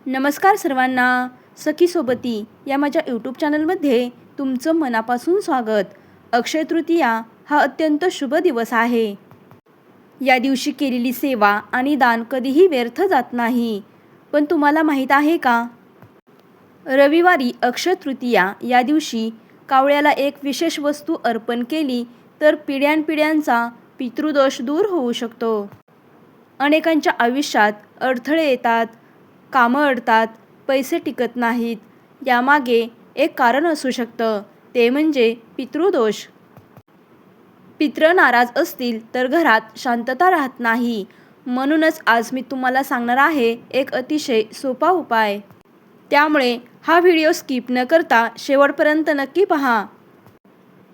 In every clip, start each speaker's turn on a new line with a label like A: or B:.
A: नमस्कार सर्वांना. सखी सोबती या माझ्या यूट्यूब चॅनलमध्ये तुमचं मनापासून स्वागत. अक्षय तृतीया हा अत्यंत शुभ दिवस आहे. या दिवशी केलेली सेवा आणि दान कधीही व्यर्थ जात नाही. पण तुम्हाला माहीत आहे का, रविवारी अक्षय तृतीया या दिवशी कावळ्याला एक विशेष वस्तू अर्पण केली तर पिढ्यानपिढ्यांचा पितृदोष दूर होऊ शकतो. अनेकांच्या आयुष्यात अडथळे येतात, कामं अडतात, पैसे टिकत नाहीत. यामागे एक कारण असू शकतं, ते म्हणजे पितृदोष. पितृ नाराज असतील तर घरात शांतता राहत नाही. म्हणूनच आज मी तुम्हाला सांगणार आहे एक अतिशय सोपा उपाय. त्यामुळे हा व्हिडिओ स्किप न करता शेवटपर्यंत नक्की पहा.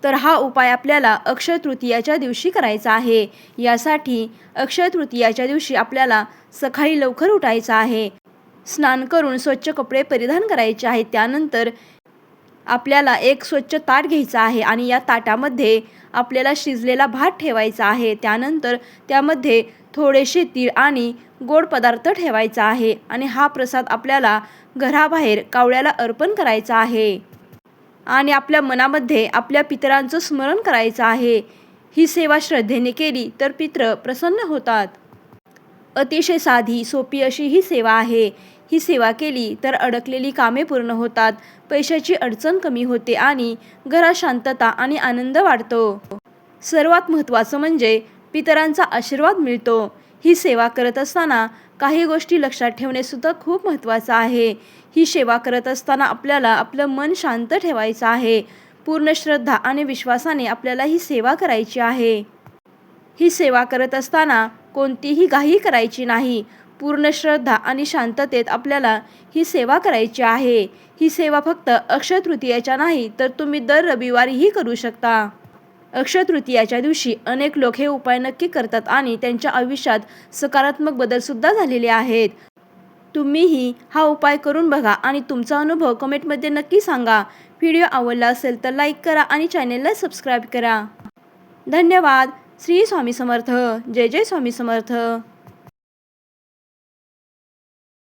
A: तर हा उपाय आपल्याला अक्षय तृतीयाच्या दिवशी करायचा आहे. यासाठी अक्षय तृतीयाच्या दिवशी आपल्याला सकाळी लवकर उठायचं आहे. स्नान करून स्वच्छ कपडे परिधान करायचे आहेत. त्यानंतर आपल्याला एक स्वच्छ ताट घ्यायचं आहे आणि या ताटामध्ये आपल्याला शिजलेला भात ठेवायचा आहे. त्यानंतर त्यामध्ये थोडेसे तीळ आणि गोड पदार्थ ठेवायचा आहे आणि हा प्रसाद आपल्याला घराबाहेर कावळ्याला अर्पण करायचा आहे आणि आपल्या मनामध्ये आपल्या पितरांचं स्मरण करायचं आहे. ही सेवा श्रद्धेने केली तर पितृ प्रसन्न होतात. अतिशय साधी सोपी अशी ही सेवा आहे. ही सेवा केली तर अडकलेली कामे पूर्ण होतात, पैशाची अडचण कमी होते आणि घरात शांतता आणि आनंद वाढतो. सर्वात महत्त्वाचं म्हणजे पितरांचा आशीर्वाद मिळतो. ही सेवा करत असताना काही गोष्टी लक्षात ठेवणे सुद्धा खूप महत्त्वाचं आहे. ही सेवा करत असताना आपल्याला आपलं मन शांत ठेवायचं आहे. पूर्ण श्रद्धा आणि विश्वासाने आपल्याला ही सेवा करायची आहे. ही सेवा करत असताना कोणतीही घाई करायची नाही. पूर्ण श्रद्धा आणि शांततेत आपल्याला ही सेवा करायची आहे. ही सेवा फक्त अक्षय तृतीयाच्या नाही तर तुम्ही दर रविवारीही करू शकता. अक्षय तृतीयाच्या दिवशी अनेक लोक हे उपाय नक्की करतात आणि त्यांच्या आयुष्यात सकारात्मक बदलसुद्धा झालेले आहेत. तुम्हीही हा उपाय करून बघा आणि तुमचा अनुभव कमेंटमध्ये नक्की सांगा. व्हिडिओ आवडला असेल तर लाईक करा आणि चॅनेलला सबस्क्राईब करा. धन्यवाद. श्री स्वामी समर्थ. जय जय स्वामी समर्थ.